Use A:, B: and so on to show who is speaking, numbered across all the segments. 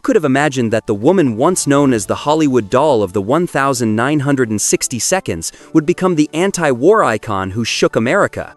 A: could have imagined that the woman once known as the Hollywood doll of the 1960 seconds would become the anti-war icon who shook America?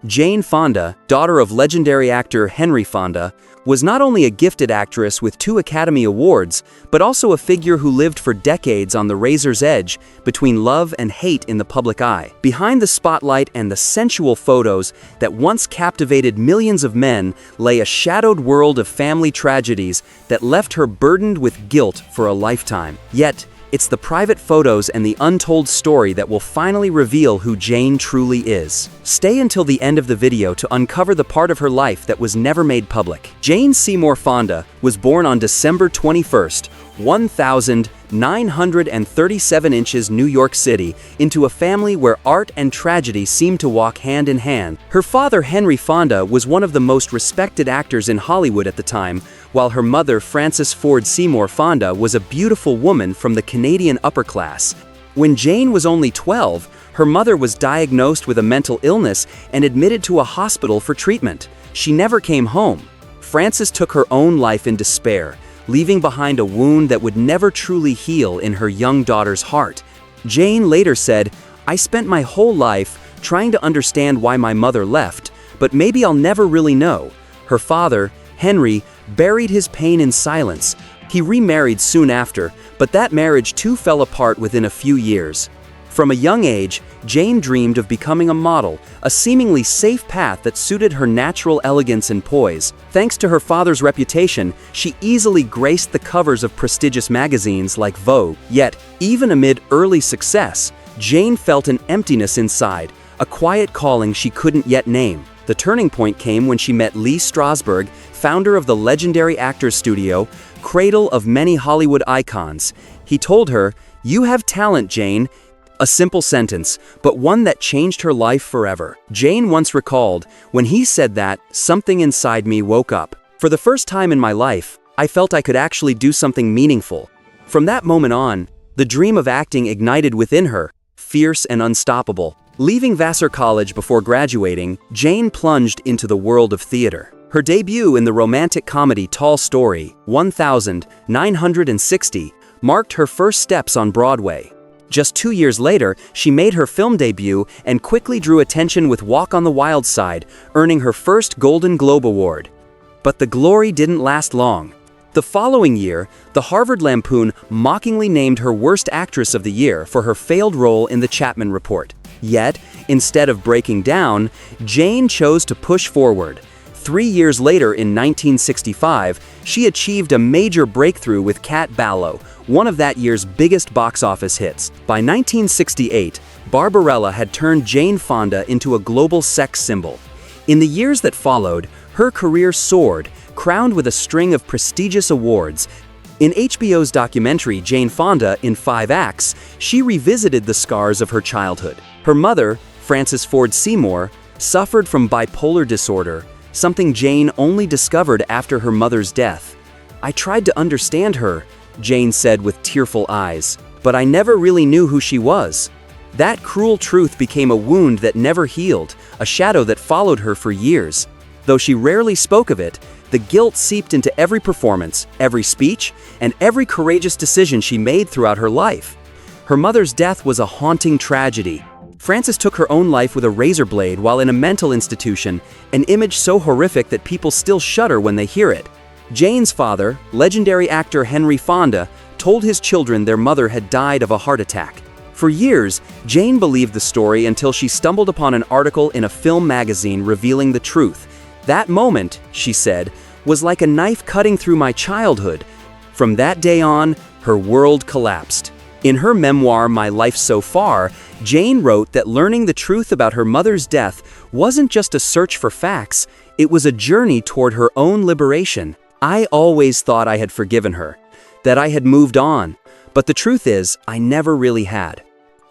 A: Jane Fonda, daughter of legendary actor Henry Fonda, was not only a gifted actress with 2 Academy Awards, but also a figure who lived for decades on the razor's edge between love and hate in the public eye. Behind the spotlight and the sensual photos that once captivated millions of men lay a shadowed world of family tragedies that left her burdened with guilt for a lifetime. Yet, it's the private photos and the untold story that will finally reveal who Jane truly is. Stay until the end of the video to uncover the part of her life that was never made public. Jane Seymour Fonda was born on December 21st, 1937 inches, New York City, into a family where art and tragedy seemed to walk hand in hand. Her father, Henry Fonda, was one of the most respected actors in Hollywood at the time, while her mother, Frances Ford Seymour Fonda, was a beautiful woman from the Canadian upper class. When Jane was only 12, her mother was diagnosed with a mental illness and admitted to a hospital for treatment. She never came home. Frances took her own life in despair, leaving behind a wound that would never truly heal in her young daughter's heart. Jane later said, "I spent my whole life trying to understand why my mother left, but maybe I'll never really know." Her father, Henry, buried his pain in silence. He remarried soon after, but that marriage too fell apart within a few years. From a young age, Jane dreamed of becoming a model, a seemingly safe path that suited her natural elegance and poise. Thanks to her father's reputation, she easily graced the covers of prestigious magazines like Vogue. Yet, even amid early success, Jane felt an emptiness inside, a quiet calling she couldn't yet name. The turning point came when she met Lee Strasberg, founder of the legendary actors studio, cradle of many Hollywood icons. He told her, "You have talent, Jane." A simple sentence, but one that changed her life forever. Jane once recalled, "When he said that, something inside me woke up. For the first time in my life, I felt I could actually do something meaningful." From that moment on, the dream of acting ignited within her, fierce and unstoppable. Leaving Vassar College before graduating, Jane plunged into the world of theater. Her debut in the romantic comedy Tall Story, 1960, marked her first steps on Broadway. Just 2 years later, she made her film debut and quickly drew attention with Walk on the Wild Side, earning her first Golden Globe Award. But the glory didn't last long. The following year, the Harvard Lampoon mockingly named her Worst Actress of the Year for her failed role in The Chapman Report. Yet, instead of breaking down, Jane chose to push forward. 3 years later, in 1965, she achieved a major breakthrough with Cat Ballou, one of that year's biggest box office hits. By 1968, Barbarella had turned Jane Fonda into a global sex symbol. In the years that followed, her career soared, crowned with a string of prestigious awards. In HBO's documentary Jane Fonda in 5 Acts, she revisited the scars of her childhood. Her mother, Frances Ford Seymour, suffered from bipolar disorder, something Jane only discovered after her mother's death. "I tried to understand her," Jane said with tearful eyes, "but I never really knew who she was." That cruel truth became a wound that never healed, a shadow that followed her for years. Though she rarely spoke of it, the guilt seeped into every performance, every speech, and every courageous decision she made throughout her life. Her mother's death was a haunting tragedy. Frances took her own life with a razor blade while in a mental institution, an image so horrific that people still shudder when they hear it. Jane's father, legendary actor Henry Fonda, told his children their mother had died of a heart attack. For years, Jane believed the story until she stumbled upon an article in a film magazine revealing the truth. "That moment," she said, "was like a knife cutting through my childhood." From that day on, her world collapsed. In her memoir, My Life So Far, Jane wrote that learning the truth about her mother's death wasn't just a search for facts, it was a journey toward her own liberation. "I always thought I had forgiven her, that I had moved on, but the truth is, I never really had."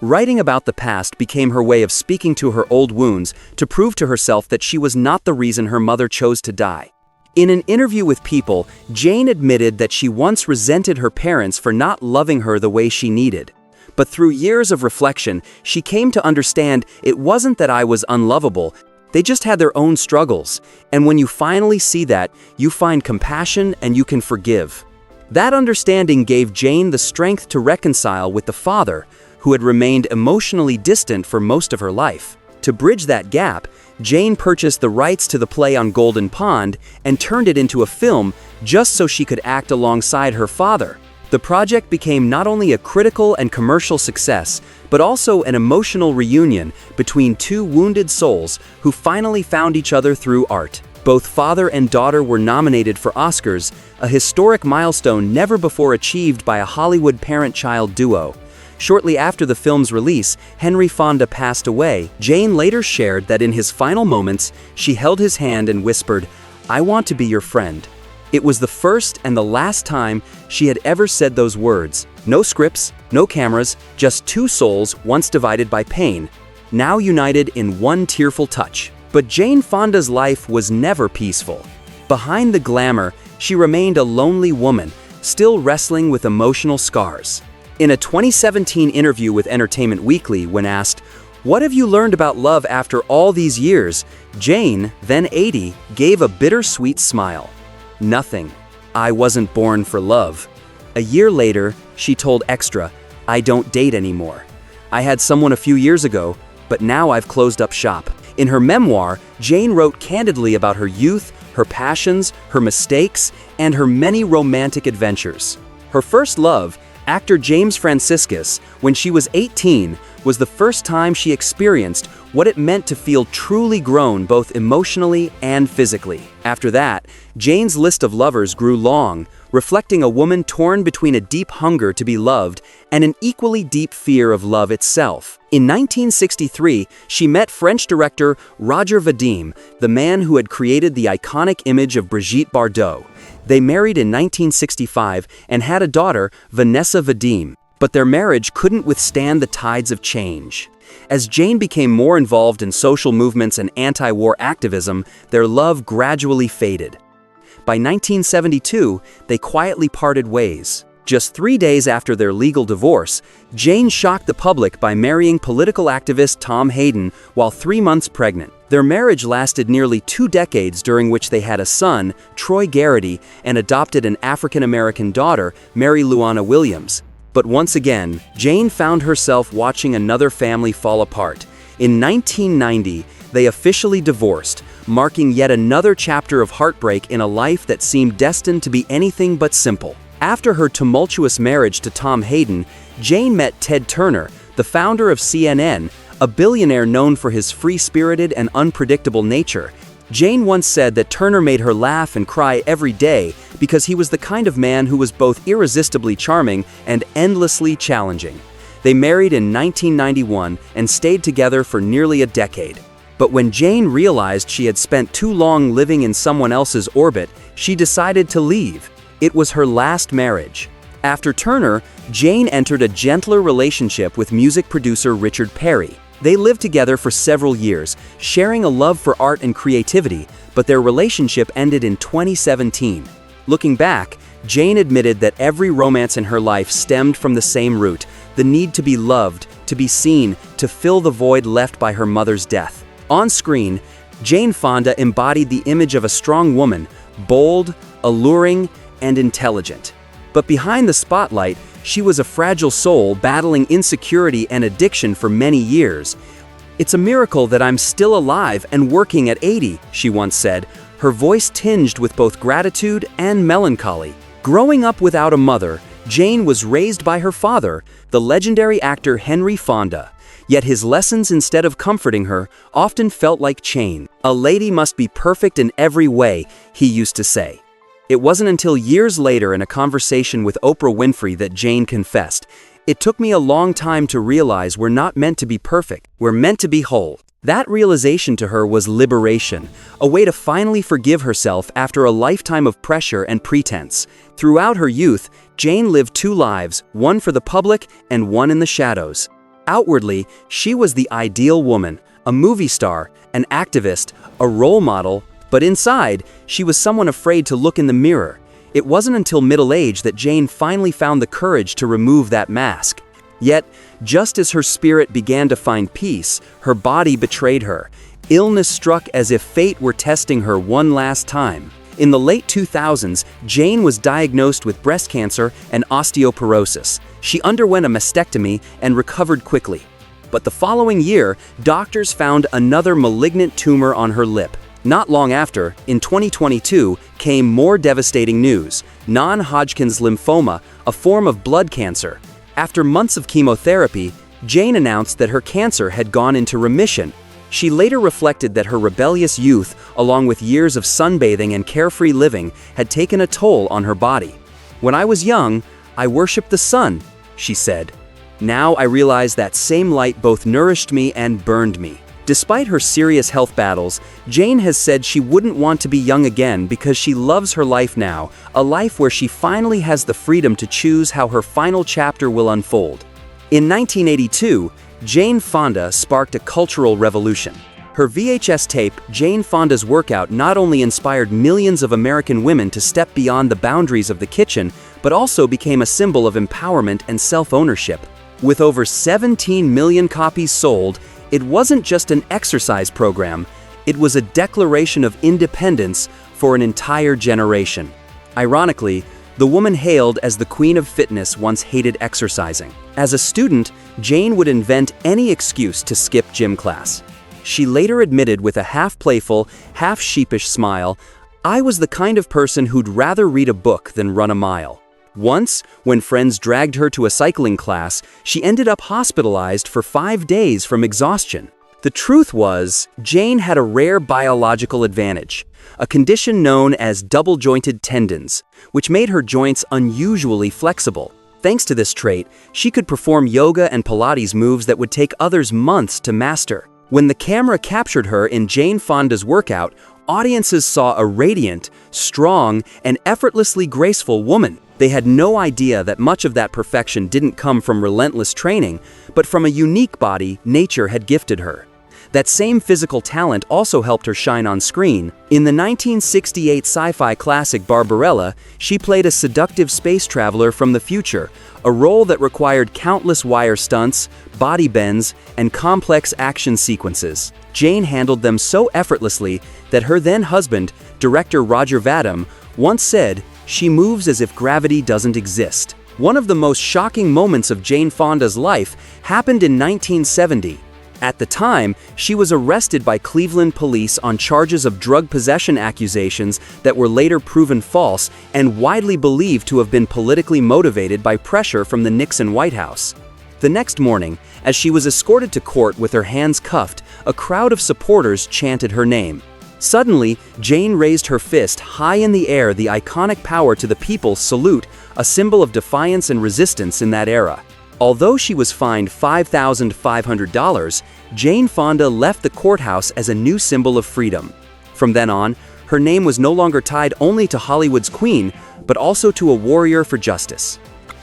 A: Writing about the past became her way of speaking to her old wounds to prove to herself that she was not the reason her mother chose to die. In an interview with People, Jane admitted that she once resented her parents for not loving her the way she needed. But through years of reflection, she came to understand it wasn't that I was unlovable, they just had their own struggles. And when you finally see that, you find compassion and you can forgive. That understanding gave Jane the strength to reconcile with the father, who had remained emotionally distant for most of her life. To bridge that gap, Jane purchased the rights to the play on Golden Pond and turned it into a film just so she could act alongside her father. The project became not only a critical and commercial success, but also an emotional reunion between two wounded souls who finally found each other through art. Both father and daughter were nominated for Oscars, a historic milestone never before achieved by a Hollywood parent-child duo. Shortly after the film's release, Henry Fonda passed away. Jane later shared that in his final moments, she held his hand and whispered, "I want to be your friend." It was the first and the last time she had ever said those words. No scripts, no cameras, just two souls once divided by pain, now united in one tearful touch. But Jane Fonda's life was never peaceful. Behind the glamour, she remained a lonely woman, still wrestling with emotional scars. In a 2017 interview with Entertainment Weekly, when asked, "What have you learned about love after all these years?" Jane, then 80, gave a bittersweet smile. "Nothing. I wasn't born for love." A year later, she told Extra, "I don't date anymore. I had someone a few years ago, but now I've closed up shop." In her memoir, Jane wrote candidly about her youth, her passions, her mistakes, and her many romantic adventures. Her first love, actor James Franciscus, when she was 18, was the first time she experienced what it meant to feel truly grown both emotionally and physically. After that, Jane's list of lovers grew long, reflecting a woman torn between a deep hunger to be loved and an equally deep fear of love itself. In 1963, she met French director Roger Vadim, the man who had created the iconic image of Brigitte Bardot. They married in 1965 and had a daughter, Vanessa Vadim. But their marriage couldn't withstand the tides of change. As Jane became more involved in social movements and anti-war activism, their love gradually faded. By 1972, they quietly parted ways. Just 3 days after their legal divorce, Jane shocked the public by marrying political activist Tom Hayden while 3 months pregnant. Their marriage lasted nearly 2 decades, during which they had a son, Troy Garrity, and adopted an African-American daughter, Mary Luana Williams. But once again, Jane found herself watching another family fall apart. In 1990, they officially divorced, marking yet another chapter of heartbreak in a life that seemed destined to be anything but simple. After her tumultuous marriage to Tom Hayden, Jane met Ted Turner, the founder of CNN, a billionaire known for his free-spirited and unpredictable nature. Jane once said that Turner made her laugh and cry every day because he was the kind of man who was both irresistibly charming and endlessly challenging. They married in 1991 and stayed together for nearly a decade. But when Jane realized she had spent too long living in someone else's orbit, she decided to leave. It was her last marriage. After Turner, Jane entered a gentler relationship with music producer Richard Perry. They lived together for several years, sharing a love for art and creativity, but their relationship ended in 2017. Looking back, Jane admitted that every romance in her life stemmed from the same root: the need to be loved, to be seen, to fill the void left by her mother's death. On screen, Jane Fonda embodied the image of a strong woman, bold, alluring, and intelligent. But behind the spotlight, she was a fragile soul battling insecurity and addiction for many years. "It's a miracle that I'm still alive and working at 80, she once said, her voice tinged with both gratitude and melancholy. Growing up without a mother, Jane was raised by her father, the legendary actor Henry Fonda. Yet his lessons, instead of comforting her, often felt like chains. "A lady must be perfect in every way," he used to say. It wasn't until years later in a conversation with Oprah Winfrey that Jane confessed, "It took me a long time to realize we're not meant to be perfect, we're meant to be whole." That realization to her was liberation, a way to finally forgive herself after a lifetime of pressure and pretense. Throughout her youth, Jane lived 2 lives, one for the public and one in the shadows. Outwardly, she was the ideal woman, a movie star, an activist, a role model, but inside, she was someone afraid to look in the mirror. It wasn't until middle age that Jane finally found the courage to remove that mask. Yet, just as her spirit began to find peace, her body betrayed her. Illness struck as if fate were testing her one last time. In the late 2000s, Jane was diagnosed with breast cancer and osteoporosis. She underwent a mastectomy and recovered quickly. But the following year, doctors found another malignant tumor on her lip. Not long after, in 2022, came more devastating news: non-Hodgkin's lymphoma, a form of blood cancer. After months of chemotherapy, Jane announced that her cancer had gone into remission. She later reflected that her rebellious youth, along with years of sunbathing and carefree living, had taken a toll on her body. "When I was young, I worshipped the sun," she said. "Now I realize that same light both nourished me and burned me." Despite her serious health battles, Jane has said she wouldn't want to be young again because she loves her life now, a life where she finally has the freedom to choose how her final chapter will unfold. In 1982, Jane Fonda sparked a cultural revolution. Her VHS tape, Jane Fonda's Workout, not only inspired millions of American women to step beyond the boundaries of the kitchen, but also became a symbol of empowerment and self-ownership. With over 17 million copies sold, it wasn't just an exercise program, it was a declaration of independence for an entire generation. Ironically, the woman hailed as the queen of fitness once hated exercising. As a student, Jane would invent any excuse to skip gym class. She later admitted with a half-playful, half-sheepish smile, "I was the kind of person who'd rather read a book than run a mile." Once, when friends dragged her to a cycling class, she ended up hospitalized for 5 days from exhaustion. The truth was, Jane had a rare biological advantage, a condition known as double-jointed tendons, which made her joints unusually flexible. Thanks to this trait, she could perform yoga and Pilates moves that would take others months to master. When the camera captured her in Jane Fonda's Workout, audiences saw a radiant, strong, and effortlessly graceful woman. They had no idea that much of that perfection didn't come from relentless training, but from a unique body nature had gifted her. That same physical talent also helped her shine on screen. In the 1968 sci-fi classic Barbarella, she played a seductive space traveler from the future, a role that required countless wire stunts, body bends, and complex action sequences. Jane handled them so effortlessly that her then-husband, director Roger Vadim, once said, "She moves as if gravity doesn't exist." One of the most shocking moments of Jane Fonda's life happened in 1970. At the time, she was arrested by Cleveland police on charges of drug possession accusations that were later proven false and widely believed to have been politically motivated by pressure from the Nixon White House. The next morning, as she was escorted to court with her hands cuffed, a crowd of supporters chanted her name. Suddenly, Jane raised her fist high in the air, the iconic "Power to the People" salute, a symbol of defiance and resistance in that era. Although she was fined $5,500, Jane Fonda left the courthouse as a new symbol of freedom. From then on, her name was no longer tied only to Hollywood's queen, but also to a warrior for justice.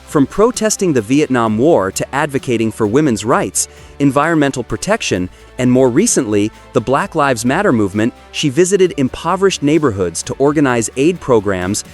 A: From protesting the Vietnam War to advocating for women's rights, environmental protection, and more recently, the Black Lives Matter movement, she visited impoverished neighborhoods to organize aid programs,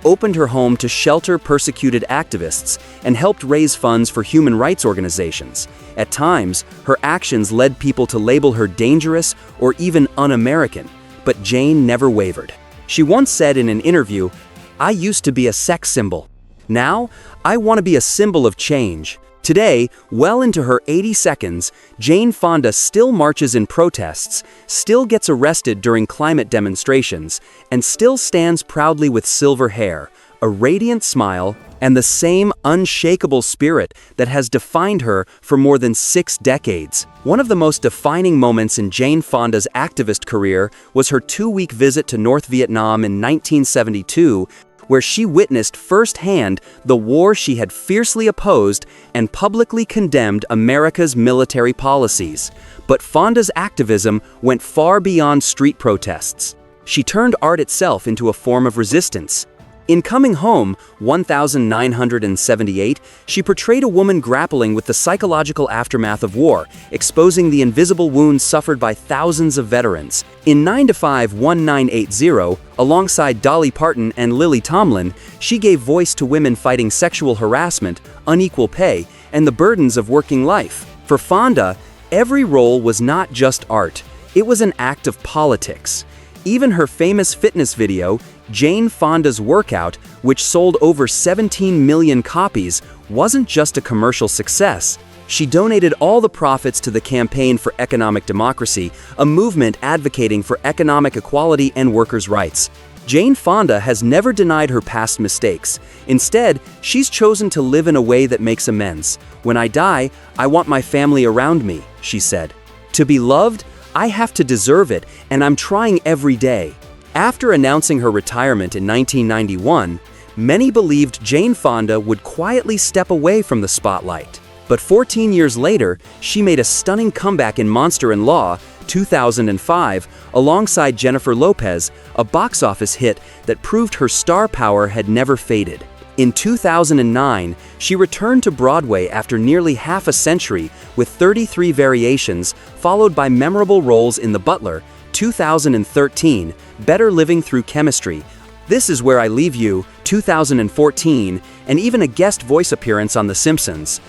A: opened her home to shelter persecuted activists, and helped raise funds for human rights organizations. At times, her actions led people to label her dangerous or even un-American, but Jane never wavered. She once said in an interview, "I used to be a sex symbol. Now, I want to be a symbol of change." Today, well into her 82nds, Jane Fonda still marches in protests, still gets arrested during climate demonstrations, and still stands proudly with silver hair, a radiant smile, and the same unshakable spirit that has defined her for more than 6 decades. One of the most defining moments in Jane Fonda's activist career was her 2-week visit to North Vietnam in 1972, where she witnessed firsthand the war she had fiercely opposed and publicly condemned America's military policies. But Fonda's activism went far beyond street protests. She turned art itself into a form of resistance. In Coming Home, 1978, she portrayed a woman grappling with the psychological aftermath of war, exposing the invisible wounds suffered by thousands of veterans. In 9 to 5, 1980, alongside Dolly Parton and Lily Tomlin, she gave voice to women fighting sexual harassment, unequal pay, and the burdens of working life. For Fonda, every role was not just art, it was an act of politics. Even her famous fitness video, Jane Fonda's workout, which sold over 17 million copies, wasn't just a commercial success. She donated all the profits to the Campaign for Economic Democracy, a movement advocating for economic equality and workers' rights. Jane Fonda has never denied her past mistakes. Instead, she's chosen to live in a way that makes amends. "When I die, I want my family around me," she said. "To be loved, I have to deserve it, and I'm trying every day." After announcing her retirement in 1991, many believed Jane Fonda would quietly step away from the spotlight. But 14 years later, she made a stunning comeback in Monster-in-Law, 2005, alongside Jennifer Lopez, a box office hit that proved her star power had never faded. In 2009, she returned to Broadway after nearly half a century with 33 variations, followed by memorable roles in The Butler, 2013, Better Living Through Chemistry, This Is Where I Leave You, 2014, and even a guest voice appearance on The Simpsons.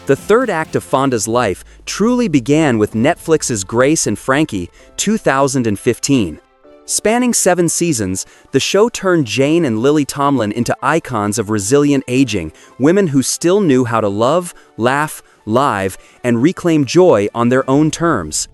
A: The third act of Fonda's life truly began with Netflix's Grace and Frankie, 2015. Spanning 7 seasons, the show turned Jane and Lily Tomlin into icons of resilient aging, women who still knew how to love, laugh, live, and reclaim joy on their own terms.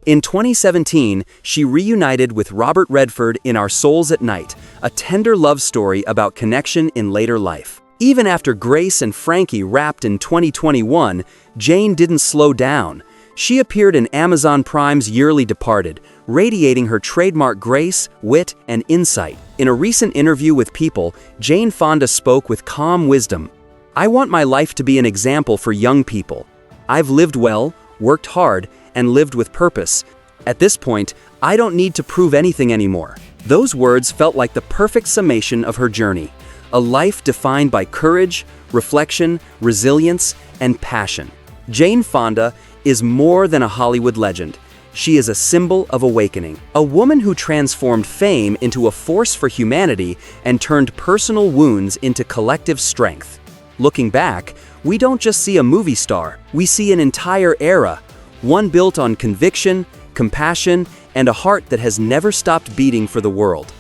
A: In 2017, she reunited with Robert Redford in Our Souls at Night, a tender love story about connection in later life. Even after Grace and Frankie wrapped in 2021, Jane didn't slow down. She appeared in Amazon Prime's Yearly Departed, radiating her trademark grace, wit, and insight. In a recent interview with People, Jane Fonda spoke with calm wisdom. "I want my life to be an example for young people. I've lived well, worked hard, and lived with purpose. At this point, I don't need to prove anything anymore." Those words felt like the perfect summation of her journey. A life defined by courage, reflection, resilience, and passion. Jane Fonda is more than a Hollywood legend. She is a symbol of awakening. A woman who transformed fame into a force for humanity and turned personal wounds into collective strength. Looking back, we don't just see a movie star, we see an entire era, one built on conviction, compassion, and a heart that has never stopped beating for the world.